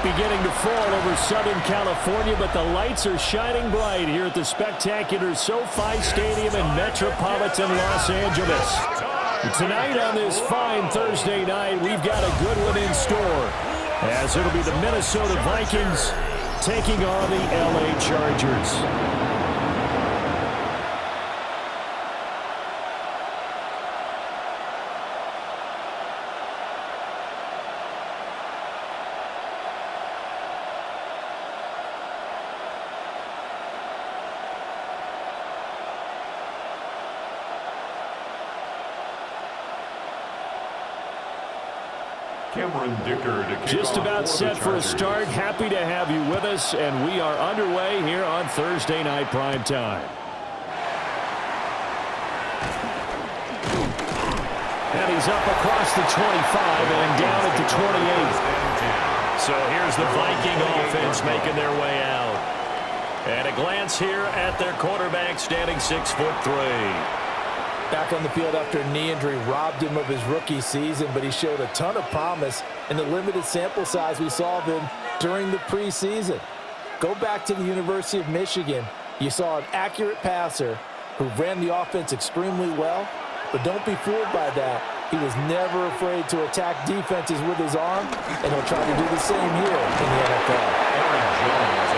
night beginning to fall over Southern California, but the lights are shining bright here at the spectacular SoFi Stadium in metropolitan Los Angeles. Tonight on this fine Thursday night, we've got a good one in store, as it'll be the Minnesota Vikings taking on the LA Chargers. Just about set for a start. Happy to have you with us, and we are underway here on Thursday Night Prime Time. And he's up across the 25 and down at the 28. So here's the Viking offense making their way out. And a glance here at their quarterback, standing 6'3". Back on the field after a knee injury robbed him of his rookie season, but he showed a ton of promise in the limited sample size we saw of him during the preseason. Go back to the University of Michigan. You saw an accurate passer who ran the offense extremely well, but don't be fooled by that. He was never afraid to attack defenses with his arm, and he'll try to do the same here in the NFL.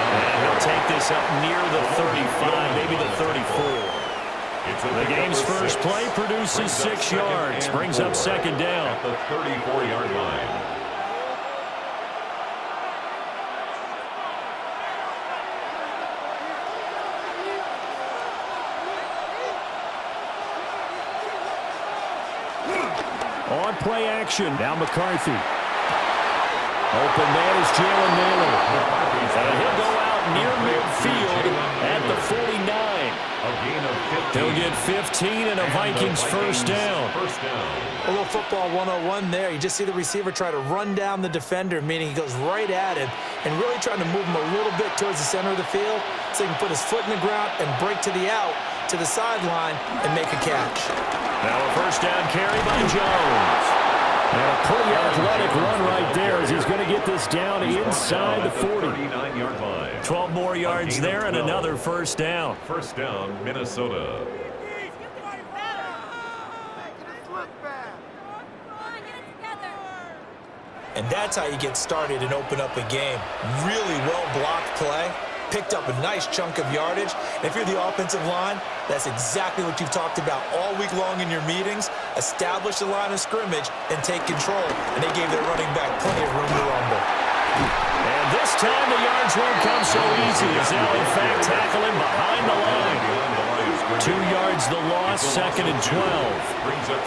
And he'll take this up near the 35, maybe the 34. The game's first play produces 6 yards, brings up second down. At the 34-yard line. On play action, now McCarthy. Open man is Jalen Naylor. And he'll go out near midfield at the 49. He'll get 15 and a Vikings first down. A little football 101 there. You just see the receiver try to run down the defender, meaning he goes right at him and really trying to move him a little bit towards the center of the field so he can put his foot in the ground and break to the out, to the sideline, and make a catch. Now a first down carry by Jones. And a pretty athletic run right there as he's going to get this down inside the 40. 39-yard line. 12 more yards there and another first down. First down, Minnesota. And that's how you get started and open up a game. Really well-blocked play. Picked up a nice chunk of yardage. And if you're the offensive line, that's exactly what you've talked about all week long in your meetings. Establish the line of scrimmage and take control. And they gave their running back plenty of room to rumble. And this time the yards won't come so easy as they'll in fact tackle him behind the line. 2 yards the loss, second and 12.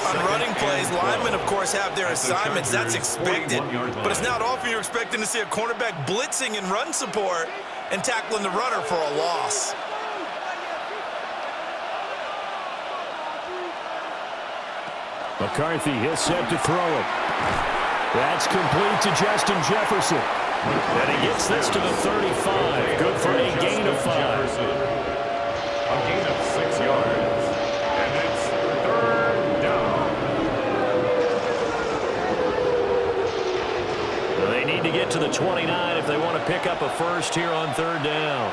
On running plays, linemen, of course, have their assignments. That's expected. But it's not often you're expecting to see a cornerback blitzing in run support and tackling the runner for a loss. McCarthy, he'll set to throw it. That's complete to Justin Jefferson. And he gets this to the 35. Good for a gain of 5. A gain of 6 yards. And it's third down. They need to get to the 29 if they want to pick up a first here on third down.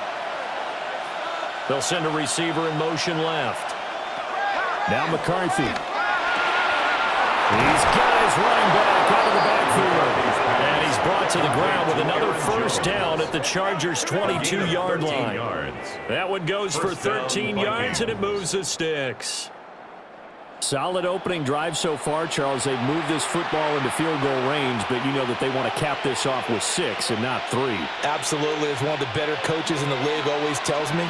They'll send a receiver in motion left. Now McCarthy. He's got his running back out of the backfield. And he's brought to the ground with another first down at the Chargers' 22-yard line. That one goes for 13 yards, and it moves the sticks. Solid opening drive so far, Charles. They've moved this football into field goal range, but you know that they want to cap this off with 6 and not 3. Absolutely. As one of the better coaches in the league always tells me,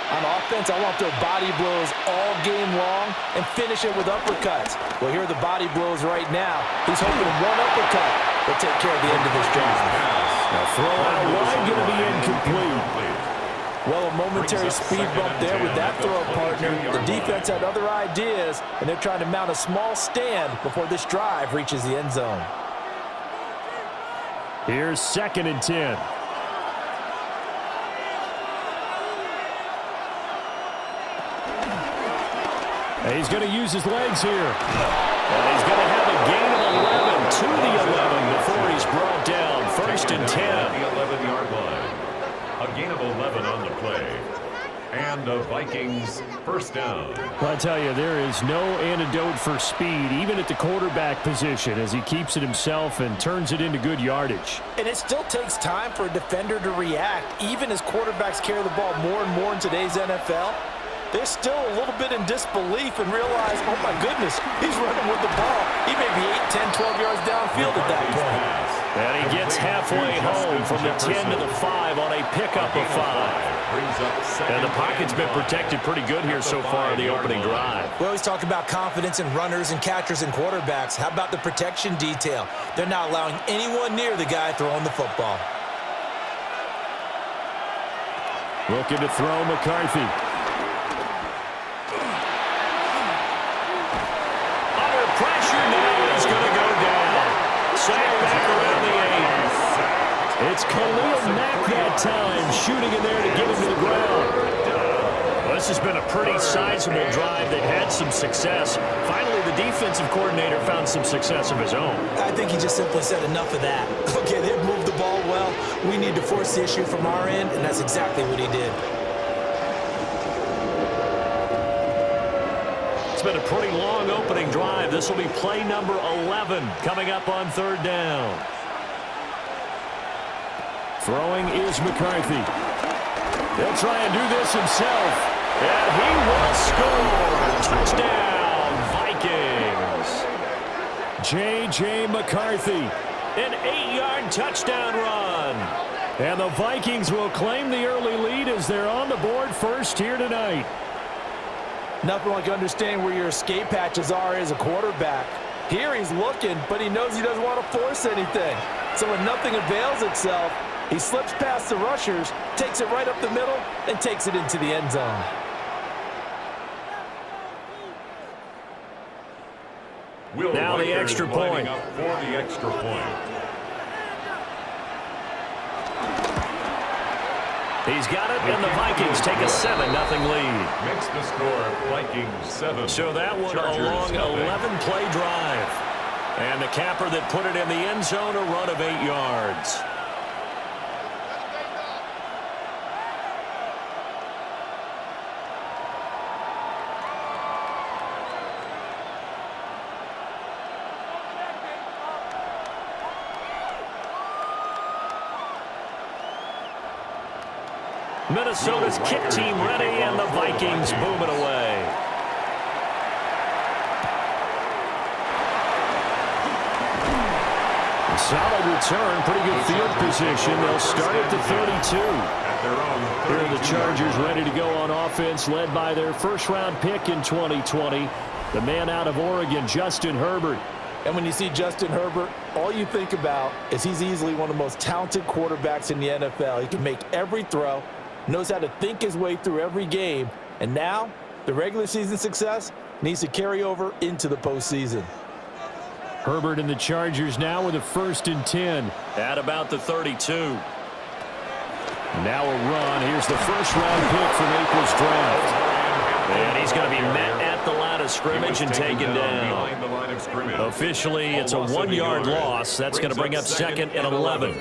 on offense, I want their body blows all game long and finish it with uppercuts. Well, here are the body blows right now. He's hoping one uppercut will take care of the end of this drive. Now throw out wide, going to be incomplete. Well, a momentary speed bump there with that throw partner. The defense had other ideas, and they're trying to mount a small stand before this drive reaches the end zone. Here's second and 10. And he's going to use his legs here. And he's going to have a gain of 11 to the 11 before he's brought down. First and 10. A gain of 11 on the play. And the Vikings first down. Well, I tell you, there is no antidote for speed, even at the quarterback position, as he keeps it himself and turns it into good yardage. And it still takes time for a defender to react. Even as quarterbacks carry the ball more and more in today's NFL, they're still a little bit in disbelief and realize, oh my goodness, he's running with the ball. He may be 8, 10, 12 yards downfield at that point. And he gets halfway home from the 10 to the 5 on a pickup of 5. And the pocket's been protected pretty good here so far in the opening drive. We always talk about confidence in runners and catchers and quarterbacks. How about the protection detail? They're not allowing anyone near the guy throwing the football. Looking to throw McCarthy. Under pressure now, he's going to go down. Sacked back around the 8. It's Khalil Mack that time, shooting in there to get him to the ground. Well, this has been a pretty sizable drive. They've had some success. Finally, the defensive coordinator found some success of his own. I think he just simply said enough of that. Okay, they've moved the ball well. We need to force the issue from our end, and that's exactly what he did. It's been a pretty long opening drive. This will be play number 11 coming up on third down. Throwing is McCarthy. He'll try and do this himself. And he will score. Touchdown, Vikings. J.J. McCarthy. An 8-yard touchdown run. And the Vikings will claim the early lead as they're on the board first here tonight. Nothing like understanding where your escape hatches are as a quarterback. Here he's looking, but he knows he doesn't want to force anything. So when nothing avails itself, he slips past the rushers, takes it right up the middle, and takes it into the end zone. Now the extra point. Up for the extra point. He's got it, and the Vikings take a 7-0 lead. Makes the score Vikings 7. So that one a long 11-play drive. And the capper that put it in the end zone, a run of 8 yards. Minnesota's kick team ready, and the Vikings boom it away. Solid return, pretty good field position. They'll start at the 32. Here are the Chargers ready to go on offense, led by their first-round pick in 2020, the man out of Oregon, Justin Herbert. And when you see Justin Herbert, all you think about is he's easily one of the most talented quarterbacks in the NFL. He can make every throw, knows how to think his way through every game, and now the regular season success needs to carry over into the postseason. Herbert and the Chargers now with a 1st and 10 at about the 32. Now a run. Here's the first-round pick from April's draft. And he's going to be met at the line of scrimmage and taken down. Officially, it's a 1-yard loss. That's going to bring up 2nd and 11.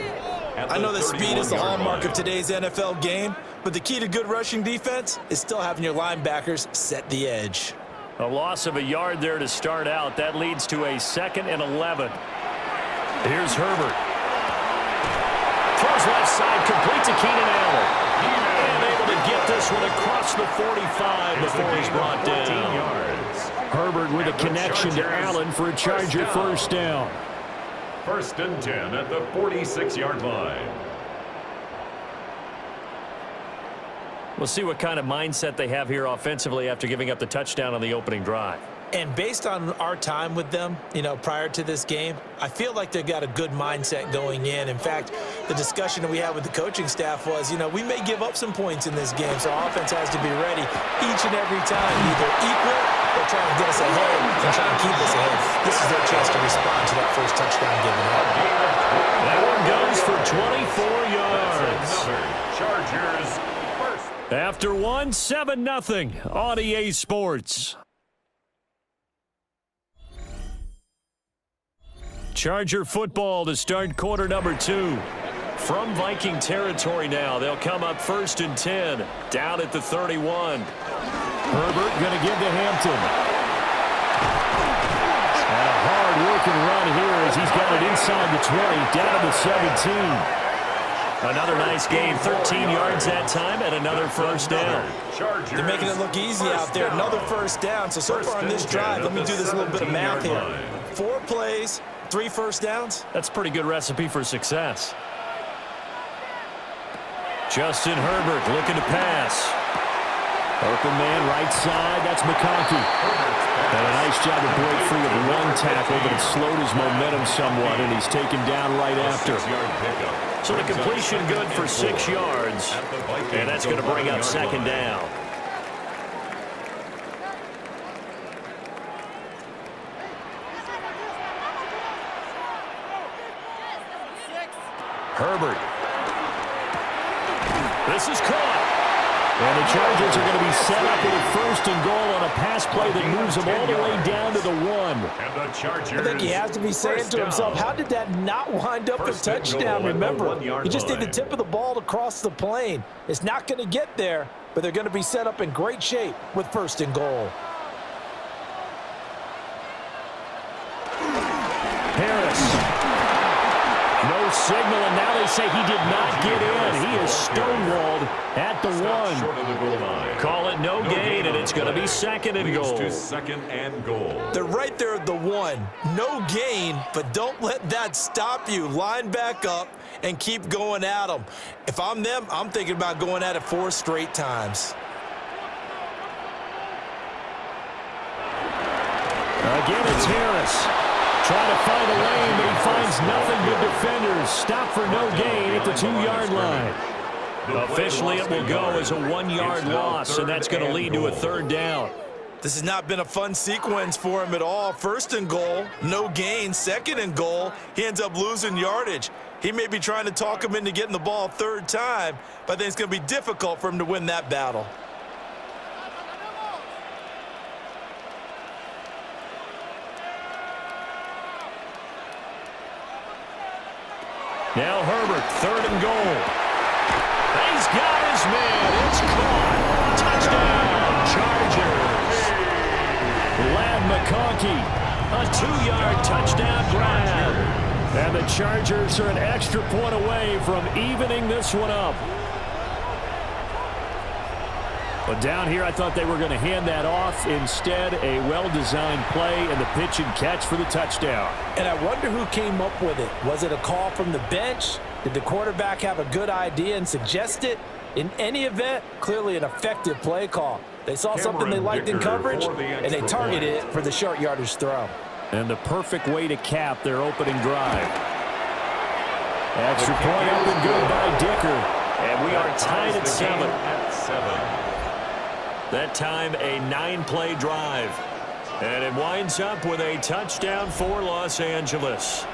I know that speed is the hallmark of today's NFL game, but the key to good rushing defense is still having your linebackers set the edge. A loss of a yard there to start out. That leads to a 2nd and 11. Here's Herbert. Throws left side, complete to Keenan Allen. And able to get this one across the 45 before he's brought down. Herbert with a connection to Allen for a Charger first down. 1st and 10 at the 46-yard line. We'll see what kind of mindset they have here offensively after giving up the touchdown on the opening drive. And based on our time with them, prior to this game, I feel like they've got a good mindset going in. In fact, the discussion that we had with the coaching staff was, we may give up some points in this game, so our offense has to be ready each and every time, either equal or trying to get us ahead and trying to keep us ahead. This is their chance to respond to that first touchdown given up. That one goes for 24 yards. Chargers first. After one, 7-0 on EA Sports. Charger football to start quarter number 2. From Viking territory now, they'll come up 1st and 10, down at the 31. Herbert going to give to Hampton. And a hard-working run here as he's got it inside the 20, down to the 17. Another nice gain, 13 yards that time, and another first down. They're making it look easy out there. Another first down. So far on this drive, let me do this little bit of math here. 4 plays, 3 first downs. That's a pretty good recipe for success. Justin Herbert looking to pass. Open man right side. That's McConkey. And a nice job to break free of one tackle, but it slowed his momentum somewhat, and he's taken down right after. So the completion good for 6 yards, and that's going to bring up 2nd down. Herbert. This is caught. And the Chargers are going to be set up with a 1st and goal on a pass play that moves them all the way down to the 1. I think he has to be saying to himself, how did that not wind up a touchdown? Remember, he just did the tip of the ball to cross the plane. It's not going to get there, but they're going to be set up in great shape with 1st and goal. Harris. No signal, and now they say he did not get in. He is stonewalled at the 1. Call it no gain, and it's going to be 2nd and goal. They're right there at the 1. No gain, but don't let that stop you. Line back up and keep going at them. If I'm them, I'm thinking about going at it 4 straight times. Again, it's Harris. Trying to find a lane, but he finds nothing but defenders. Stop for no gain at the 2-yard line. Officially, it will go as a 1-yard loss, and that's going to lead to a 3rd down. This has not been a fun sequence for him at all. 1st and goal, no gain. 2nd and goal, he ends up losing yardage. He may be trying to talk him into getting the ball a 3rd time, but I think it's going to be difficult for him to win that battle. Now Herbert, 3rd and goal. He's got his man. It's caught. Touchdown, Chargers. Lad McConkey, a 2-yard touchdown grab. And the Chargers are an extra point away from evening this one up. But down here, I thought they were going to hand that off. Instead, a well-designed play and the pitch and catch for the touchdown. And I wonder who came up with it. Was it a call from the bench? Did the quarterback have a good idea and suggest it? In any event, clearly an effective play call. They saw something they liked in coverage, and they targeted it for the short yardage throw. And the perfect way to cap their opening drive. Extra point up and good by Dicker. And we are tied at 7. That time, a 9-play drive. And it winds up with a touchdown for Los Angeles.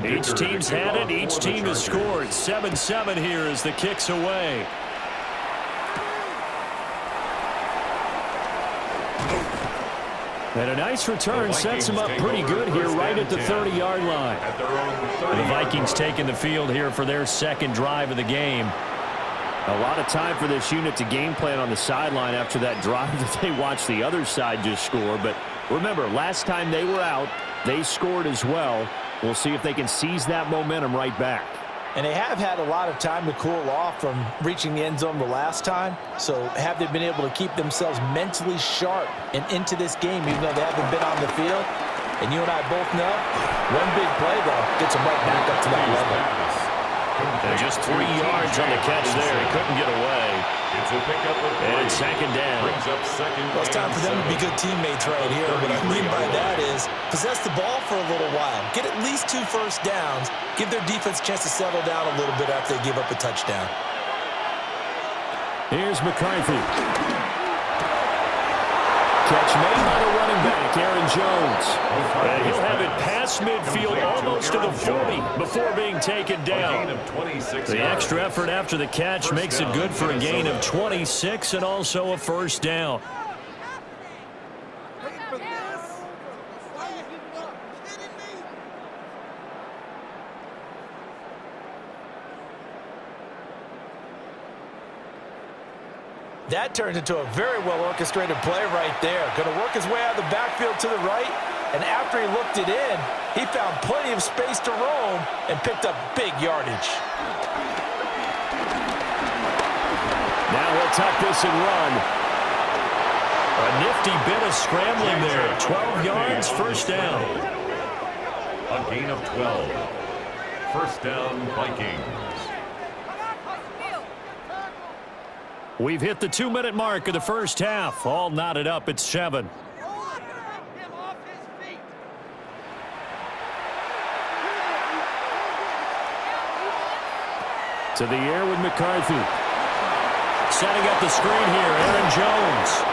Each team's had it. Each team has scored. 7-7 here as the kick's away. And a nice return sets them up pretty good here right at the 30-yard line. The Vikings taking the field here for their 2nd drive of the game. A lot of time for this unit to game plan on the sideline after that drive that they watched the other side just score. But remember, last time they were out, they scored as well. We'll see if they can seize that momentum right back. And they have had a lot of time to cool off from reaching the end zone the last time. So have they been able to keep themselves mentally sharp and into this game, even though they haven't been on the field? And you and I both know, one big play, though, gets them right back up to that level. And just 3 yards on the catch there. He couldn't get away. And it's 2nd down. Well, it's time for them to be good teammates right here. What I mean by that is possess the ball for a little while. Get at least 2 first downs. Give their defense a chance to settle down a little bit after they give up a touchdown. Here's McCarthy. Catch made by the running back, Aaron Jones. And he'll have it past midfield almost to the 40 before being taken down. The extra effort after the catch makes it good for a gain of 26 and also a first down. That turned into a very well-orchestrated play right there. Going to work his way out of the backfield to the right, and after he looked it in, he found plenty of space to roam and picked up big yardage. Now he'll tuck this and run. A nifty bit of scrambling there. 12 yards, first down. A gain of 12. First down, Vikings. We've hit the 2-minute mark of the first half. All knotted up at 7. To the air with McCarthy. Setting up the screen here, Aaron Jones.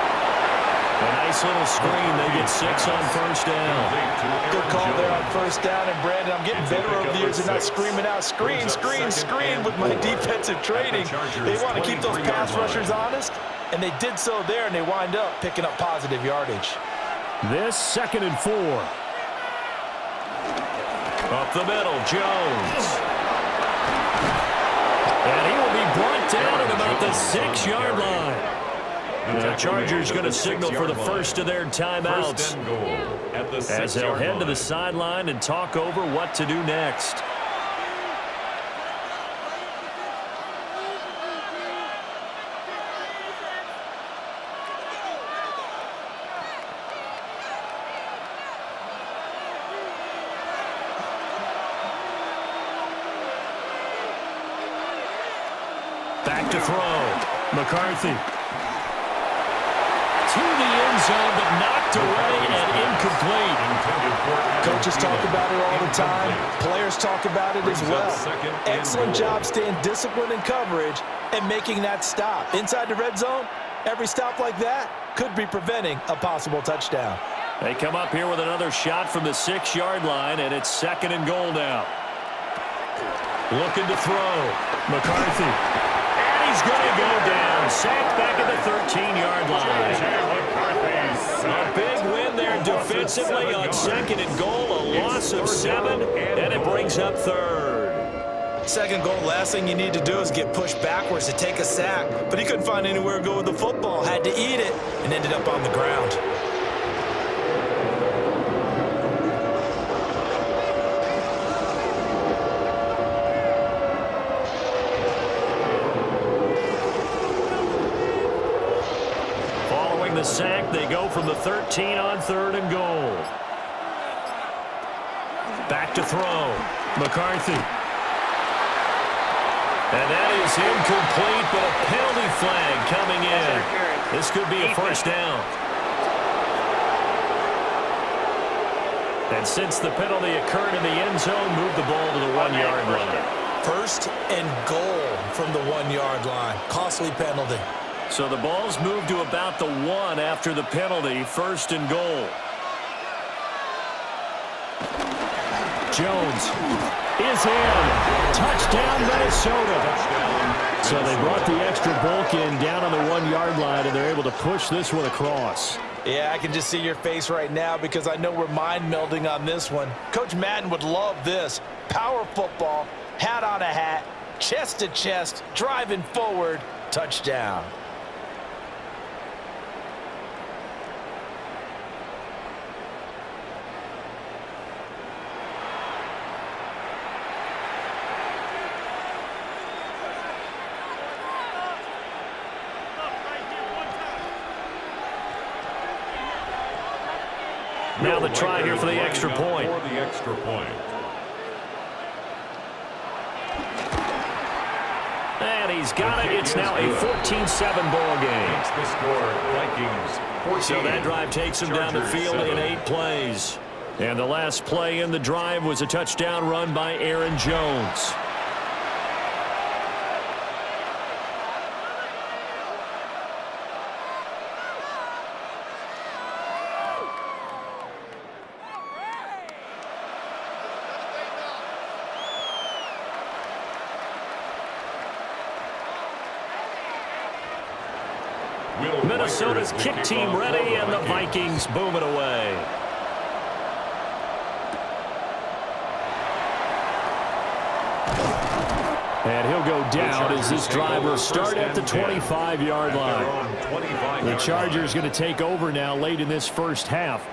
A nice little screen. They get 6 on first down. Good call there on first down. And, Brandon, I'm getting better over the years and not screaming out, screen, screen, screen with my defensive training. They want to keep those pass rushers honest, and they did so there, and they wind up picking up positive yardage. This 2nd and 4. Up the middle, Jones. And he will be brought down at about the 6-yard line. The Chargers going to signal for the first of their timeouts as they'll head to the sideline and talk over what to do next. Back to throw. McCarthy. To the end zone, but knocked away and incomplete. Coaches talk about it all the time. Players talk about it as well. Excellent job staying disciplined in coverage and making that stop. Inside the red zone, every stop like that could be preventing a possible touchdown. They come up here with another shot from the 6-yard line, and it's 2nd and goal now. Looking to throw. McCarthy. He's going to go down. Sacked back at the 13-yard line. A big win there defensively on 2nd and goal. A loss of 7, and it brings up 3rd. 2nd goal, last thing you need to do is get pushed backwards to take a sack. But he couldn't find anywhere to go with the football. Had to eat it and ended up on the ground. The sack, they go from the 13 on 3rd and goal. Back to throw. McCarthy. And that is incomplete, but a penalty flag coming in. This could be a first down. And since the penalty occurred in the end zone, move the ball to the 1-yard line. 1st and goal from the 1-yard line. Costly penalty. So the ball's moved to about the 1 after the penalty. 1st and goal. Jones is in. Touchdown, Minnesota. So they brought the extra bulk in down on the 1-yard line, and they're able to push this one across. Yeah, I can just see your face right now because I know we're mind melding on this one. Coach Madden would love this. Power football, hat on a hat, chest to chest, driving forward, touchdown. Now the try here for the extra point. And he's got it. It's now a 14-7 ball game. So that drive takes him down the field in 8 plays. And the last play in the drive was a touchdown run by Aaron Jones. Minnesota's kick team ready, and the Vikings boom it away. And he'll go down as this drive will start at the 25-yard line. The Chargers going to take over now late in this first half.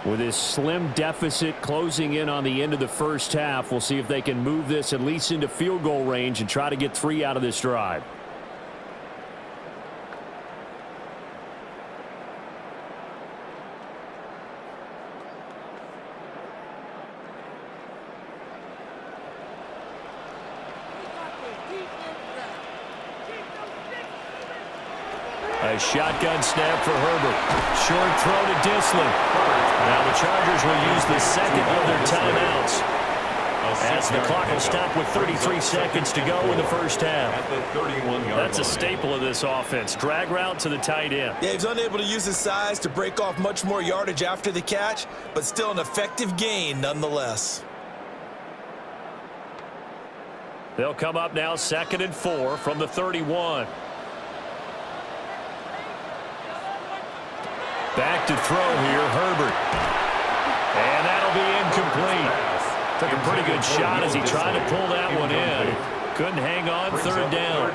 With this slim deficit closing in on the end of the first half, we'll see if they can move this at least into field goal range and try to get 3 out of this drive. A shotgun snap for Herbert. Short throw to Disley. Now the Chargers will use the second of their timeouts, as the clock will stop with 33 seconds to go in the first half. That's a staple of this offense. Drag route to the tight end. Yeah, he's unable to use his size to break off much more yardage after the catch, but still an effective gain nonetheless. They'll come up now 2nd and 4 from the 31. Back to throw here, Herbert. And that'll be incomplete. Took a pretty good shot as he tried to pull that one in. Couldn't hang on, 3rd down.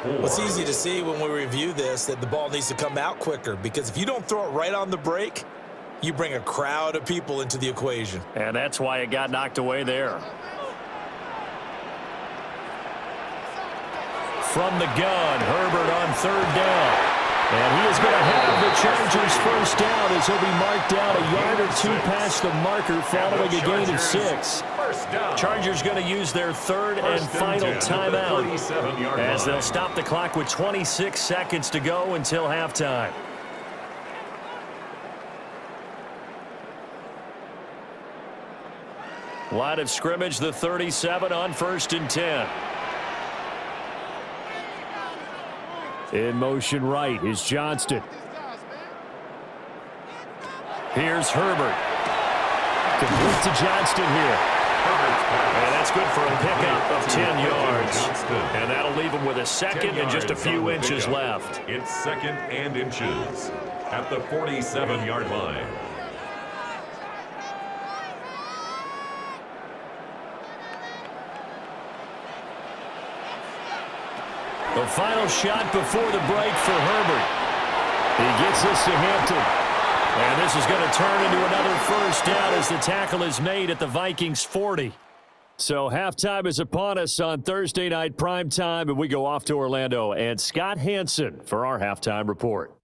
Well, it's easy to see when we review this that the ball needs to come out quicker, because if you don't throw it right on the break, you bring a crowd of people into the equation. And that's why it got knocked away there. From the gun, Herbert on 3rd down. And he is going to have the Chargers first down as he'll be marked down a yard or 2 past the marker following a gain of 6. Chargers going to use their 3rd and final timeout as they'll stop the clock with 26 seconds to go until halftime. Line of scrimmage, the 37 on 1st and 10. In motion right is Johnston. Here's Herbert. Complete to Johnston here. And that's good for a pickup of 10 yards. And that'll leave him with a second and just a few inches left. It's 2nd and inches at the 47-yard line. The final shot before the break for Herbert. He gets this to Hampton. And this is going to turn into another first down as the tackle is made at the Vikings 40. So halftime is upon us on Thursday night primetime, and we go off to Orlando. And Scott Hansen for our halftime report.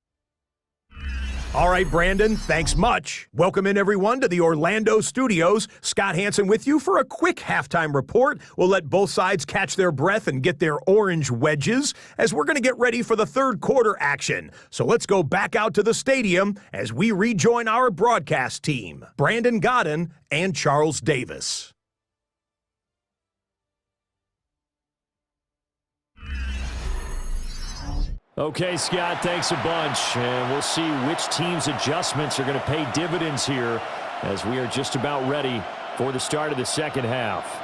All right, Brandon, thanks much. Welcome in, everyone, to the Orlando studios. Scott Hansen with you for a quick halftime report. We'll let both sides catch their breath and get their orange wedges as we're going to get ready for the 3rd quarter action. So let's go back out to the stadium as we rejoin our broadcast team, Brandon Godden and Charles Davis. Okay, Scott, thanks a bunch. And we'll see which team's adjustments are going to pay dividends here as we are just about ready for the start of the second half.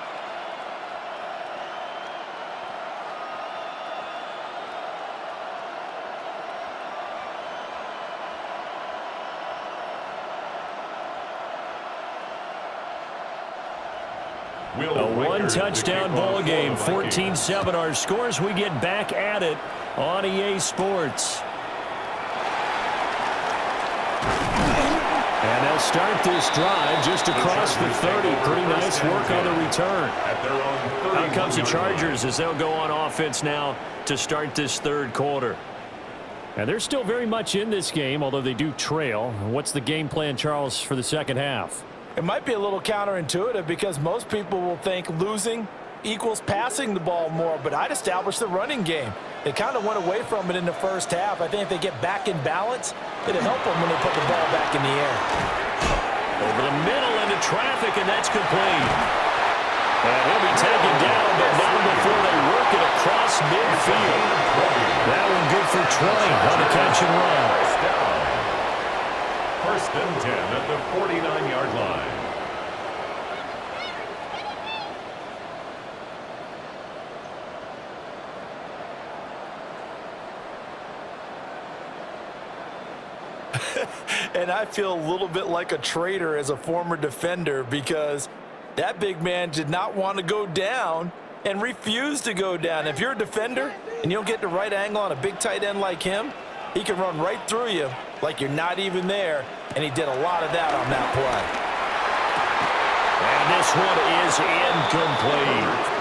A one-touchdown ball game, 14-7 our scores. We get back at it on EA Sports. And they'll start this drive just across the 30. Pretty nice work on the return. Out comes the Chargers as they'll go on offense now to start this 3rd quarter. And they're still very much in this game, although they do trail. What's the game plan, Charles, for the second half? It might be a little counterintuitive because most people will think losing equals passing the ball more, but I'd establish the running game. They kind of went away from it in the first half. I think if they get back in balance, it'll help them when they put the ball back in the air. Over the middle into traffic, and that's complete. And he'll be taken down, but not before they work it across midfield. That one good for 20 on the catch and run. 1st and 10 at the 49-yard line. And I feel a little bit like a traitor as a former defender because that big man did not want to go down and refused to go down. If you're a defender and you don't get the right angle on a big tight end like him, he can run right through you like you're not even there, and he did a lot of that on that play. And this one is incomplete.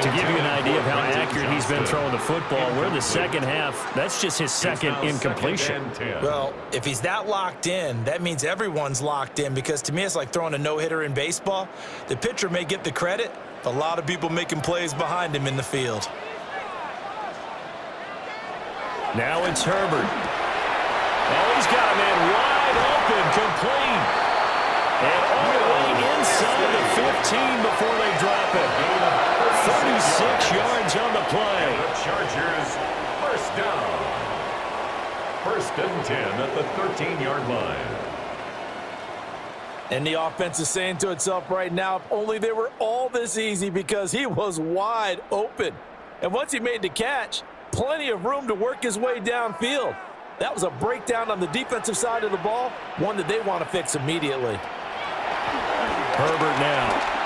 To give you an idea of how accurate he's been throwing the football, we're in the second half. That's just his second incompletion. Well, if he's that locked in, that means everyone's locked in, because to me it's like throwing a no-hitter in baseball. The pitcher may get the credit, but a lot of people making plays behind him in the field. Now it's Herbert. Oh, he's got a man wide open, complete. And all the way inside the 15 before they drop it. 36 yards on the play. The Chargers, first down. First and 10 at the 13-yard line. And the offense is saying to itself right now, if only they were all this easy, because he was wide open. And once he made the catch, plenty of room to work his way downfield. That was a breakdown on the defensive side of the ball, one that they want to fix immediately. Herbert now.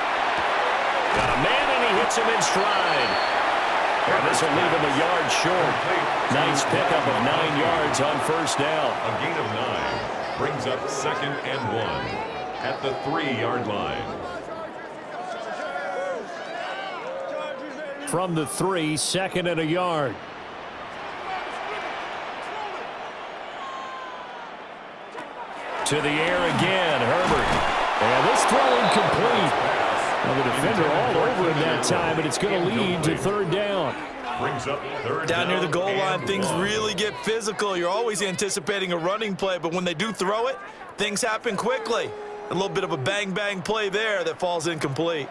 Got a man, and he hits him in stride. And this will leave him a yard short. Nice pickup of 9 yards on first down. A gain of 9 brings up second and 1 at the 3-yard line. From the 3, second and a yard. To the air again, Herbert. And this throw incomplete. Well, the defender all over him that time, but it's going to lead to third down. Brings up third Down near the goal line, and things 1. really get physical. You're always anticipating a running play, but when they do throw it, things happen quickly. A little bit of a bang-bang play there that falls incomplete.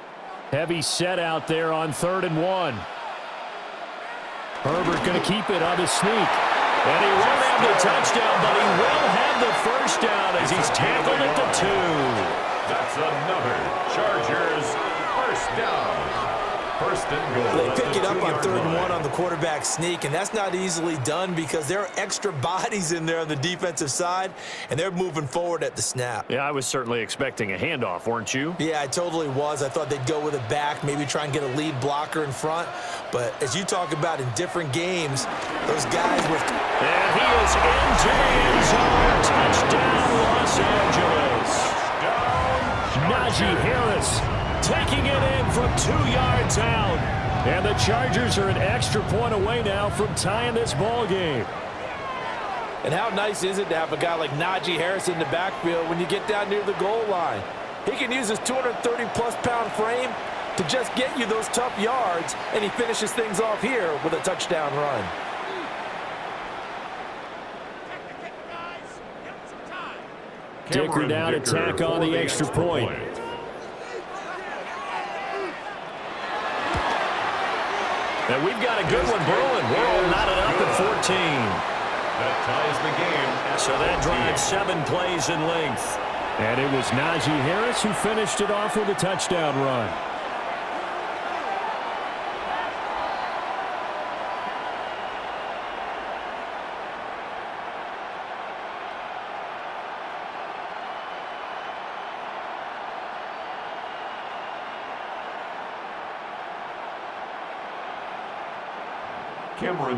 Heavy set out there on 3rd and 1. Herbert going to keep it on the sneak. And he won't have the touchdown, but he will have the first down as he's tackled at the 2. That's another Chargers first down. First and goal. They pick at the it up on 2-yard 3rd and 1 line. on the quarterback sneak, and that's not easily done because there are extra bodies in there on the defensive side, and they're moving forward at the snap. Yeah, I was certainly expecting a handoff, weren't you? Yeah, I totally was. I thought they'd go with it back, maybe try and get a lead blocker in front. But as you talk about in different games, those guys with... And he is into the end zone. Touchdown, Los Angeles. Najee Harris taking it in from 2 yards out. And the Chargers are an extra point away now from tying this ball game. And how nice is it to have a guy like Najee Harris in the backfield when you get down near the goal line? He can use his 230-plus pound frame to just get you those tough yards, and he finishes things off here with a touchdown run. Dicker down to tack on the extra point. And we've got a good one brewing. We're all knotted up at 14. That ties the game. So that drives 7 plays in length. And it was Najee Harris who finished it off with a touchdown run.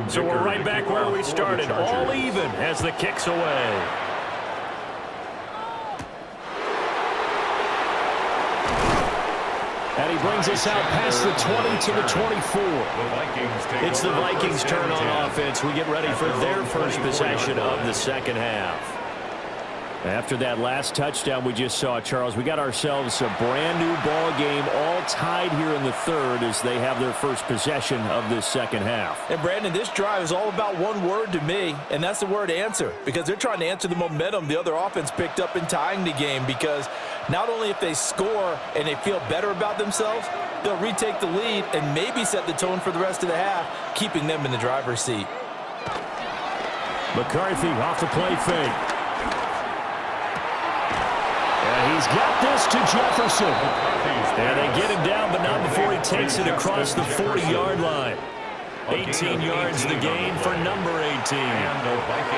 So we're right back where we started, all even as the kick's away. And he brings us out past the 20 to the 24. It's the Vikings' turn on offense. We get ready for their first possession of the second half. After that last touchdown we just saw, Charles, we got ourselves a brand new ball game, all tied here in the third as they have their first possession of this second half. And Brandon, this drive is all about one word to me, and that's the word answer, because they're trying to answer the momentum the other offense picked up in tying the game, because not only if they score and they feel better about themselves, they'll retake the lead and maybe set the tone for the rest of the half, keeping them in the driver's seat. McCarthy off the play fake. And he's got this to Jefferson. And they get him down, but not before he takes it across the 40-yard line. 18 yards the gain for number 18.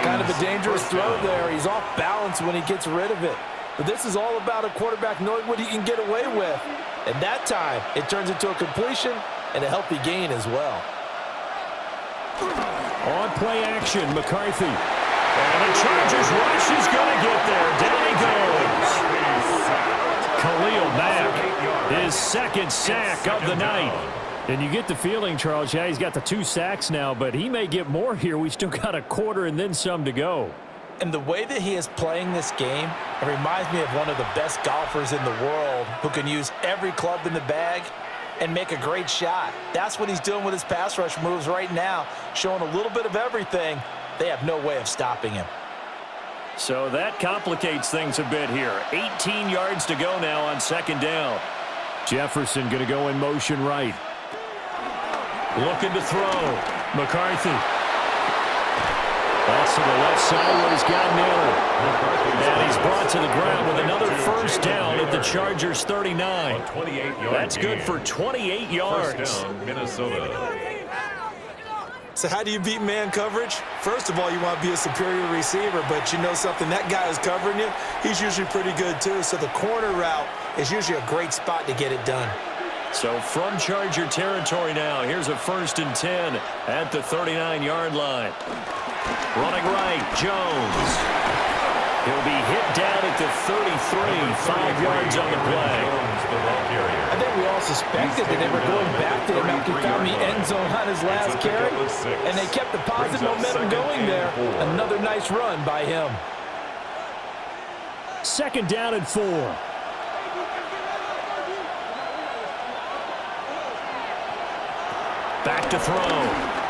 Kind of a dangerous throw there. He's off balance when he gets rid of it. But this is all about a quarterback knowing what he can get away with. And that time, it turns into a completion and a healthy gain as well. On play action, McCarthy. And the Chargers rush is going to get there. Down he goes. Khalil Mack, his second sack of the night. And you get the feeling, Charles, yeah, he's got the 2 sacks now, but he may get more here. We still got a quarter and then some to go. And the way that he is playing this game, it reminds me of one of the best golfers in the world who can use every club in the bag and make a great shot. That's what he's doing with his pass rush moves right now, showing a little bit of everything. They have no way of stopping him. So that complicates things a bit here. 18 yards to go now on second down. Jefferson going to go in motion right. Looking to throw. McCarthy. That's to the left side where he's got Miller. And he's brought to the ground with another first down at the Chargers 39. That's good for 28 yards. First down, Minnesota. So how do you beat man coverage? First of all, you want to be a superior receiver, but you know something, that guy who's covering you, he's usually pretty good too. So the corner route is usually a great spot to get it done. So from Charger territory now, here's a 1st and 10 at the 39-yard line. Running right, Jones. He'll be hit down at the 33, 5 yards on the play. I think we all suspected that they were going back to him after he found the end zone on his last carry, and they kept the positive momentum going there. Another nice run by him. 2nd down and 4. Back to throw.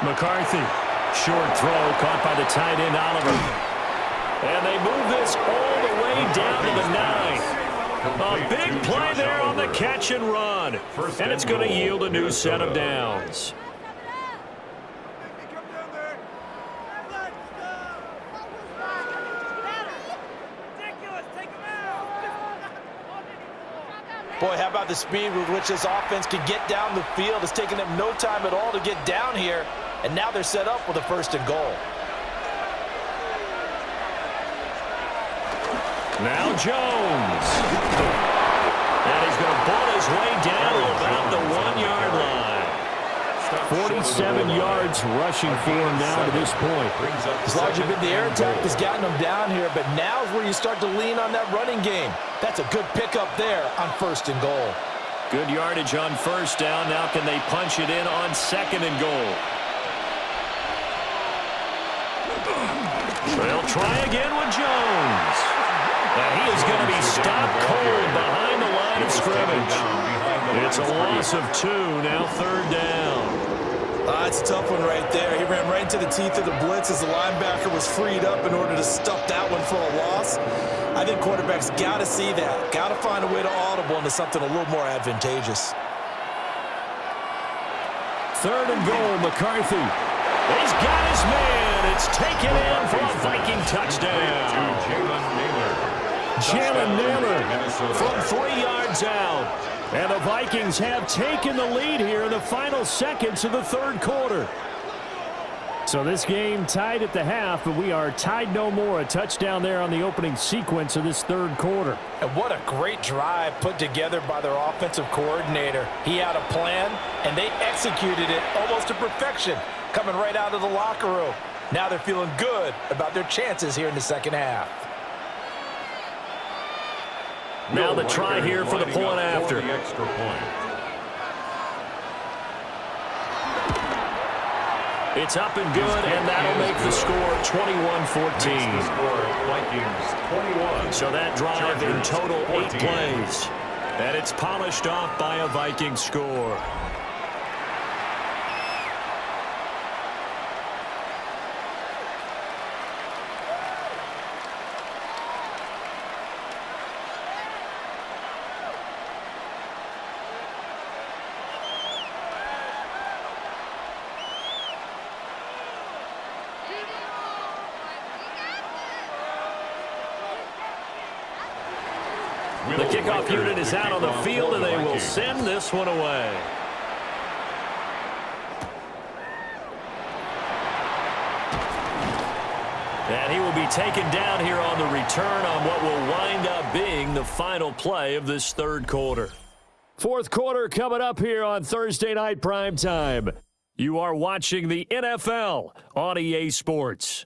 McCarthy. Short throw caught by the tight end, Oliver. And they move this all the way down to the 9. A big play there on the catch and run. And it's going to yield a new set of downs. Boy, how about the speed with which this offense can get down the field? It's taken them no time at all to get down here, and now they're set up with a 1st and goal. Now Jones. And he's going to ball his way down to about the 1-yard line. 47 yards rushing for him now to this point. It's largely been the air attack that's gotten them down here, but now is where you start to lean on that running game. That's a good pickup there on 1st and goal. Good yardage on 1st down. Now can they punch it in on 2nd and goal? They'll try again with Jones. And he is going to be stopped cold behind the line of scrimmage. It's a loss of 2, now 3rd down. That's a tough one right there. He ran right into the teeth of the blitz as the linebacker was freed up in order to stuff that one for a loss. I think quarterbacks got to see that. Got to find a way to audible into something a little more advantageous. 3rd and goal, McCarthy. He's got his man. It's taken in for a Viking touchdown. Jalen Naylor from 3 yards out. And the Vikings have taken the lead here in the final seconds of the 3rd quarter. So this game tied at the half, but we are tied no more. A touchdown there on the opening sequence of this 3rd quarter. And what a great drive put together by their offensive coordinator. He had a plan, and they executed it almost to perfection, coming right out of the locker room. Now they're feeling good about their chances here in the 2nd half. Now the try here for the point after. It's up and good, and that'll make the score 21-14. So that drive in total 8 plays. And it's polished off by a Viking score. The kickoff unit is out on the field, and they will send this one away. And he will be taken down here on the return on what will wind up being the final play of this third quarter. Fourth quarter coming up here on Thursday Night Primetime. You are watching the NFL on EA Sports.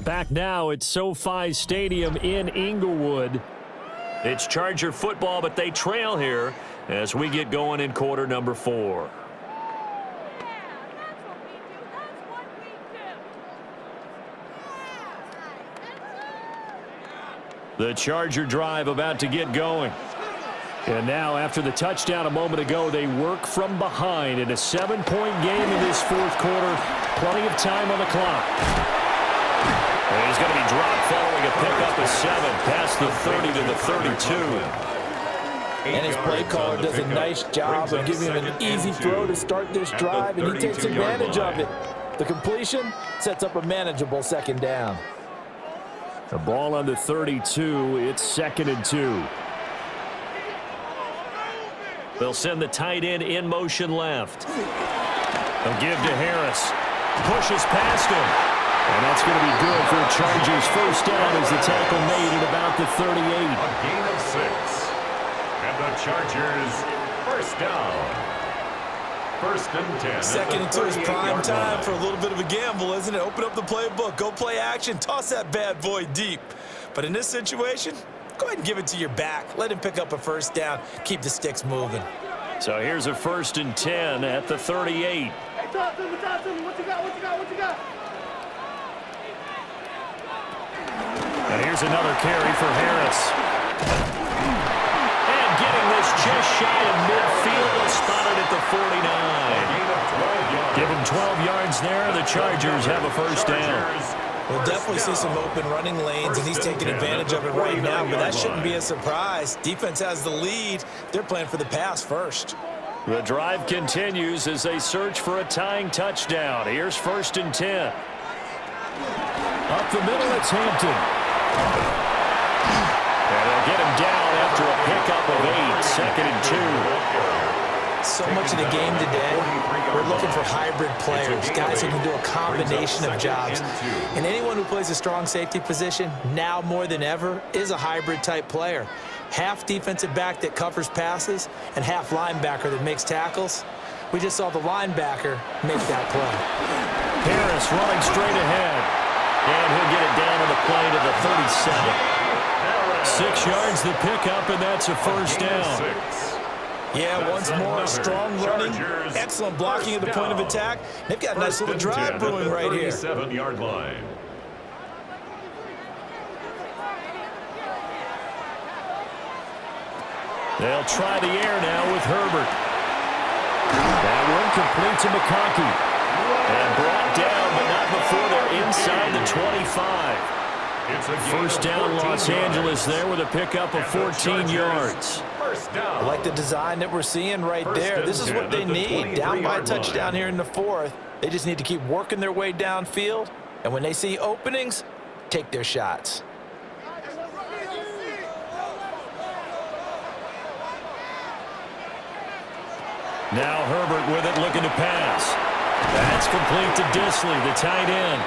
Back now at SoFi Stadium in Inglewood. It's Charger football, but they trail here as we get going in quarter number 4. The Charger drive about to get going. And now, after the touchdown a moment ago, they work from behind in a 7-point game in this fourth quarter. Plenty of time on the clock. And he's going to be dropped following a pickup of 7 past the 30 to the 32. And his play caller does a nice job of giving him an easy throw to start this drive, and he takes advantage of it. The completion sets up a manageable second down. The ball on the 32, it's 2nd and 2. They'll send the tight end in motion left. They'll give to Harris. Pushes past him. And that's going to be good for the Chargers. First down as the tackle made at about the 38. A gain of 6. And the Chargers, first down. 1st and 10. 2nd and 2 is prime time for a little bit of a gamble, isn't it? Open up the playbook, go play action, toss that bad boy deep. But in this situation, go ahead and give it to your back. Let him pick up a first down. Keep the sticks moving. So here's a 1st and 10 at the 38. Hey, talk to me, what you got? And here's another carry for Harris. And getting this just shy of midfield, spotted at the 49. Give him 12 yards there. The Chargers have a first down. We'll definitely see some open running lanes, and he's taking advantage of it right now, but that shouldn't be a surprise. Defense has the lead. They're playing for the pass first. The drive continues as they search for a tying touchdown. Here's 1st and 10. Up the middle, it's Hampton. And they'll get him down after a pickup of 8, 2nd and 2. So much of the game today, we're looking for hybrid players, guys who can do a combination of jobs. And anyone who plays a strong safety position, now more than ever, is a hybrid-type player. Half defensive back that covers passes and half linebacker that makes tackles. We just saw the linebacker make that play. Harris running straight ahead. And he'll get it down on the play to the 37. 6 yards the pickup, and that's a first down. Yeah, once more, strong running, excellent blocking at the point of attack. They've got a nice little drive brewing right here. 37-yard line. They'll try the air now with Herbert. That one complete to McConkey. And brought down, but not before they're inside the 25. First down, Los Angeles there with a pickup of 14 yards. I like the design that we're seeing right there. This is what they need. Down by a touchdown here in the 4th. They just need to keep working their way downfield. And when they see openings, take their shots. Now Herbert with it, looking to pass. That's complete to Disley, the tight end.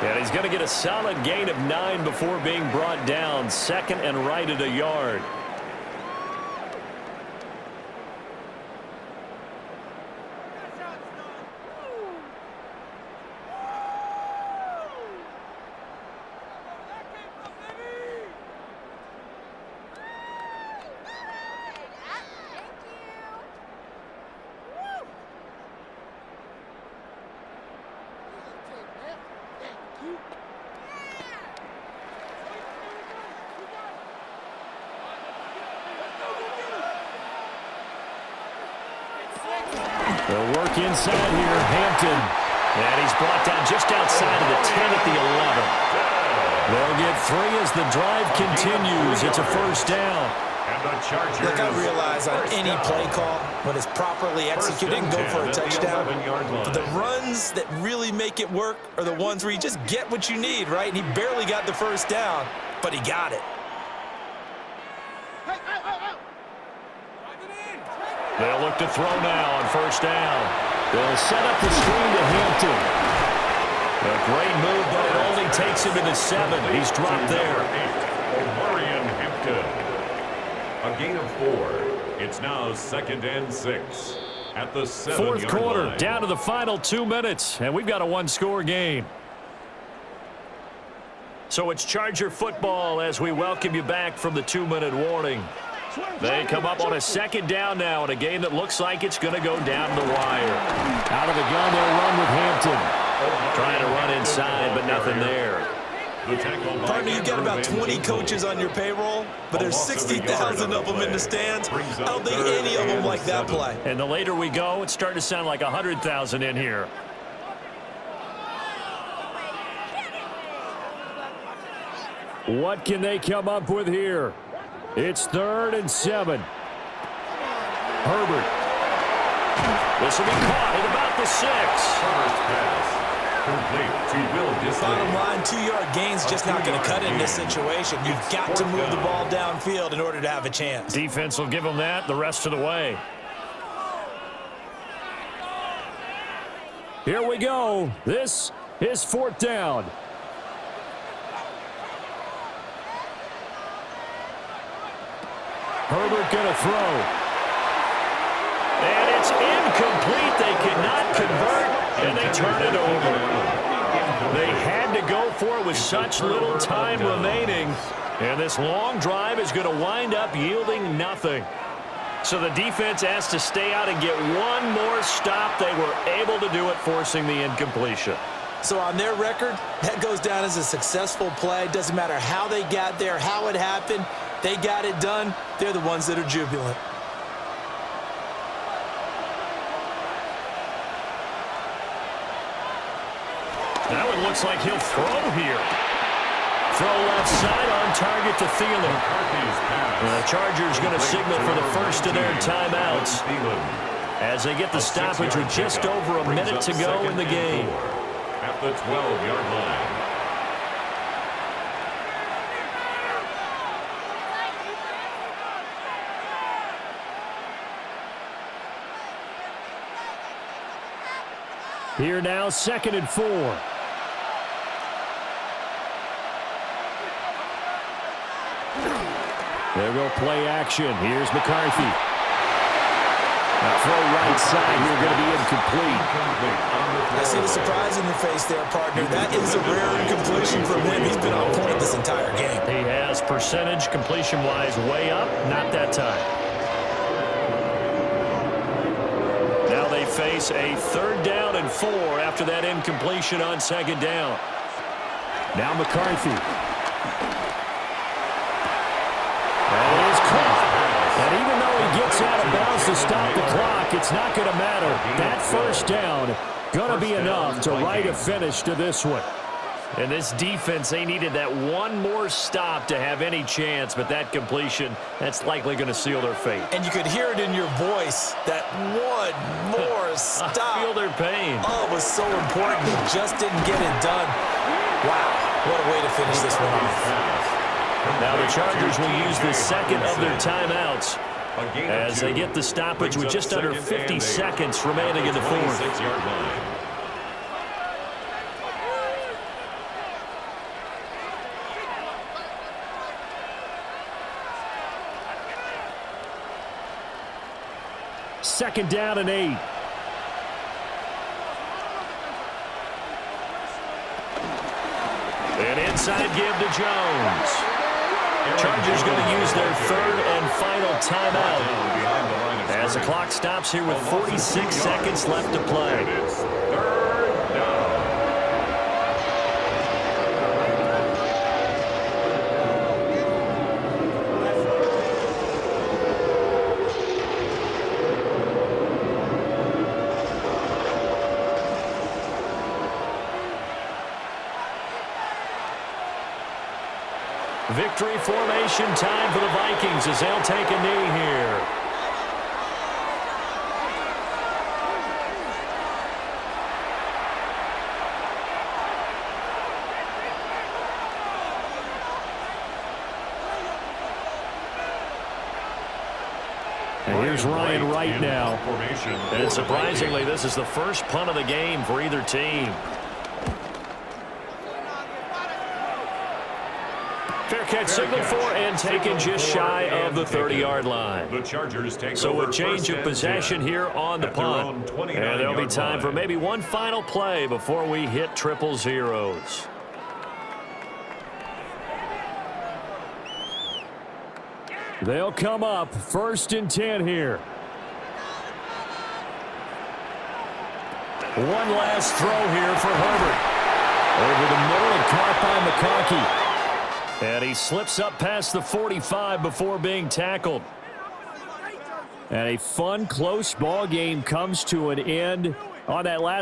And he's going to get a solid gain of 9 before being brought down. 2nd and right at a yard. They'll work inside here, Hampton. And he's brought down just outside of the 10 at the 11. They'll get 3 as the drive continues. It's a first down. And the Chargers. Look, I realize on any play call, when it's properly executed, it can go for a touchdown. But the runs that really make it work are the ones where you just get what you need, right? And he barely got the first down, but he got it. They'll look to throw now on first down. They'll set up the screen to Hampton. A great move, but it only takes him to the 7. He's dropped there. Omarion Hampton. A gain of 4. It's now 2nd and 6 at the 7-yard Fourth quarter, line. down to the final 2 minutes, and we've got a one-score game. So it's Charger football as we welcome you back from the 2-minute warning. They come up on a 2nd down now in a game that looks like it's going to go down the wire. Out of the gun, they'll run with Hampton. Trying to run inside, but nothing there. Partner, you've got about 20 coaches on your payroll, but there's 60,000 of them in the stands. I don't think any of them like that play. And the later we go, it's starting to sound like 100,000 in here. What can they come up with here? It's 3rd and 7. Herbert. This will be caught at about the 6. First pass. Complete to Will Disley. Bottom line, 2-yard gain's just not going to cut it in this situation. You've got to move the ball downfield in order to have a chance. Defense will give them that the rest of the way. Here we go. This is 4th down. Herbert going to throw. And it's incomplete. They cannot convert, and they turn it over. They had to go for it with such little time remaining, and this long drive is going to wind up yielding nothing. So the defense has to stay out and get one more stop. They were able to do it, forcing the incompletion. So on their record, that goes down as a successful play. Doesn't matter how they got there, how it happened. They got it done. They're the ones that are jubilant. Now it looks like he'll throw here. Throw left side on target to Thielen. The Chargers going to signal for the first of their timeouts as they get the stoppage with just over a minute to go in the game. At the 12-yard line. Here now, 2nd and 4. There go play action. Here's McCarthy. A throw right side here going to be incomplete. I see the surprise in your face there, partner. That is a rare incompletion from him. He's been on point this entire game. He has percentage completion-wise way up. Not that time. Now they face a 3rd down and 4 after that incompletion on 2nd down. Now McCarthy. And it is caught. And even though he gets out of bounds to stop the clock, it's not going to matter. That first down going to be enough to write a finish to this one. And this defense, they needed that one more stop to have any chance, but that completion, that's likely going to seal their fate. And you could hear it in your voice, that one more stop. I feel their pain. Oh, it was so important. He just didn't get it done. Wow, what a way to finish this one off. Now the Chargers will use the 2nd of their timeouts as they get the stoppage with just under 50 seconds remaining in the 4th. 6-yard line. Second down and 8. An inside give to Jones. Chargers going to use their 3rd and final timeout as the clock stops here with 46 seconds left to play. It's 3rd down. Victory formation time for the Vikings as they'll take a knee here. And here's Ryan Wright now. And surprisingly, this is the first punt of the game for either team. Fair catch signaled for and taken just shy of the 30-yard line. The Chargers take So over a change of possession here on the punt. And there'll be time for maybe one final play before we hit triple zeros. They'll come up 1st and 10 here. One last throw here for Herbert. Over the middle and caught by McConkey. And he slips up past the 45 before being tackled. And a fun, close ball game comes to an end on that last